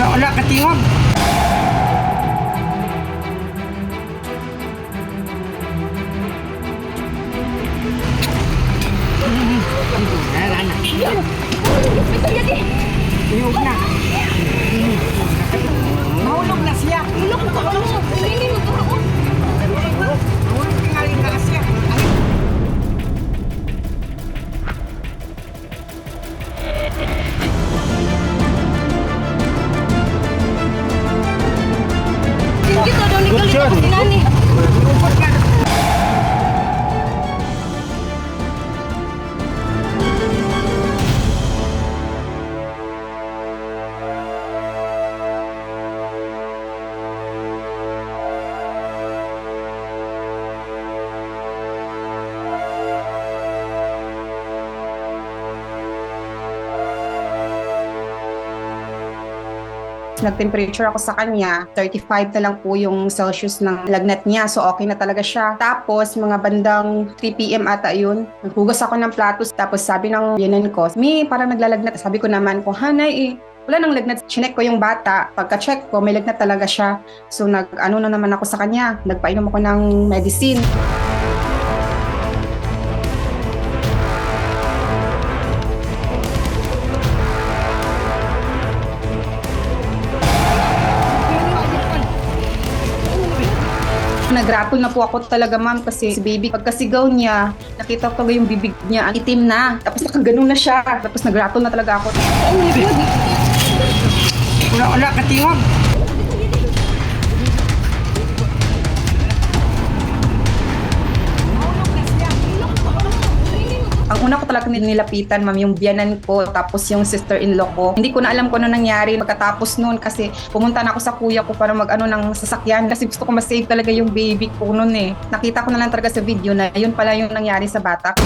Wala katiwag. Iyog na. Mahulog na siya. Mahulog na siya. Mahulog na siya. Kita daw ni Kalina ko tinani. Nag-temperature ako sa kanya, 35 na lang po yung Celsius ng lagnat niya. So okay na talaga siya. Tapos mga bandang 3 PM ata yun. Naghugas ako ng platos. Tapos sabi ng biyanan ko, parang naglalagnat. Sabi ko naman ko, Hanay wala nang lagnat. Chinek ko yung bata. Pagka-check ko, may lagnat talaga siya. So na naman ako sa kanya. Nagpainom ako ng medicine. Nag-rattle na po ako talaga, ma'am, kasi si baby, pagkasigaw niya, nakita ko yung bibig niya, itim na. Tapos nakaganon na siya. Tapos nag-rattle na talaga ako. Wala katiwag. Ang una ko talaga nilapitan, ma'am, yung biyanan ko, tapos yung sister-in-law ko. Hindi ko na alam kung ano nangyari pagkatapos noon kasi pumunta na ako sa kuya ko para mag-ano ng sasakyan kasi gusto ko ma-save talaga yung baby ko noon eh. Nakita ko na lang talaga sa video na yun pala yung nangyari sa bata.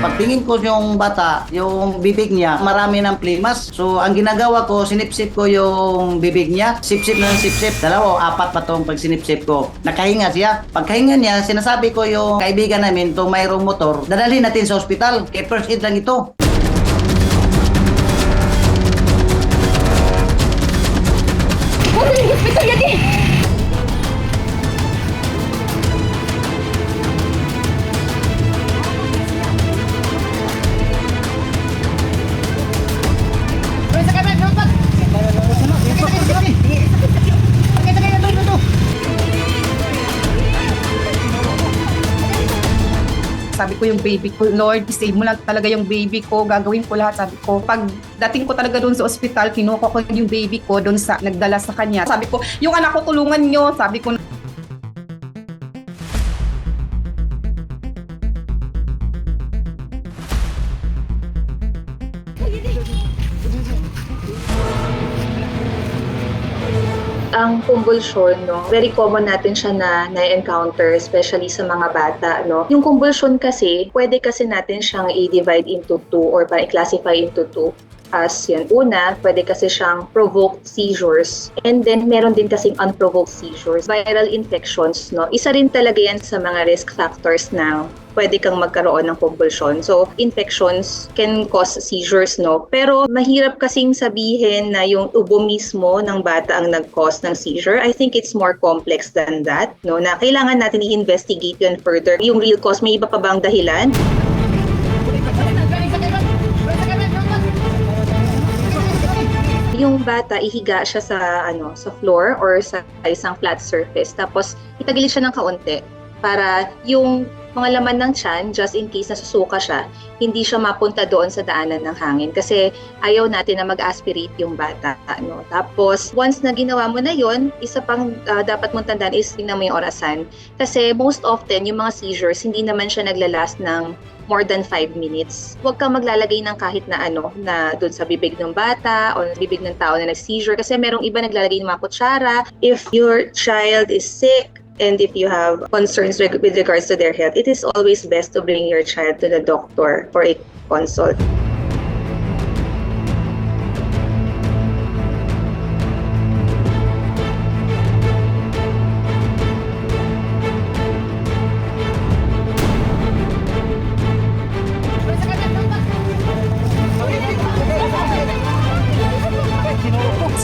Pagtingin ko yung bata, yung bibig niya, marami ng plimas. So, ang ginagawa ko, sinipsip ko yung bibig niya. Sipsip na ng sipsip. Dalawa o apat pa tong pag sinipsip ko. Nakahinga siya. Pagkahinga niya, sinasabi ko yung kaibigan namin, itong mayroong motor, dadalhin natin sa ospital. Kaya first aid lang ito. Hospital yan eh. Sabi ko yung baby ko, Lord, save mo lang talaga yung baby ko, gagawin ko lahat. Sabi ko, pag dating ko talaga doon sa ospital, kinuha ko yung baby ko doon sa nagdala sa kanya. Sabi ko, yung anak ko tulungan nyo. Sabi ko, Ang convulsion, no, very common natin siya na-encounter, especially sa mga bata, no. Yung convulsion kasi, pwede kasi natin siyang i-divide into two or i-classify into two. As yan, una, pwede kasi siyang provoked seizures. And then, meron din kasing unprovoked seizures. Viral infections, no, isa rin talaga yan sa mga risk factors na pwede kang magkaroon ng convulsion. So, infections can cause seizures, no? Pero mahirap kasing sabihin na yung ubo mismo ng bata ang nag-cause ng seizure. I think it's more complex than that, no? Na kailangan natin i-investigate yun further. Yung real cause, may iba pa bang dahilan? Yung bata, ihiga siya sa floor or sa isang flat surface. Tapos, itagilid siya ng kaunti para yung mga laman ng tiyan, just in case nasusuka siya, hindi siya mapunta doon sa daanan ng hangin kasi ayaw natin na mag-aspirate yung bata. No? Tapos, once na ginawa mo na yon, isa pang dapat mong tandaan is tingnan mo yung orasan. Kasi most often, yung mga seizures, hindi naman siya naglalast ng more than 5 minutes. Huwag kang maglalagay ng kahit na na doon sa bibig ng bata o bibig ng tao na nag-seizure kasi merong iba naglalagay ng mga kutsara. If your child is sick, And if you have concerns with regards to their health, it is always best to bring your child to the doctor for a consult.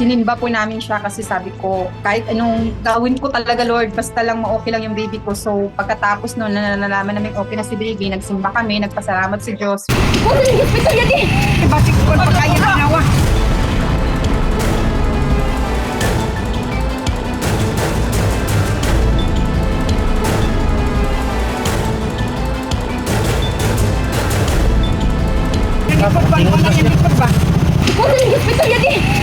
Sinimba po namin siya kasi sabi ko, kahit anong gawin ko talaga Lord, basta lang ma-okay lang yung baby ko. So pagkatapos noon na nalaman namin okay na si baby, nagsimba kami, nagpasalamat si Diyos. Basi ko pagkaya na nawa. Likod ba? Likod ba? Hospital yan eh!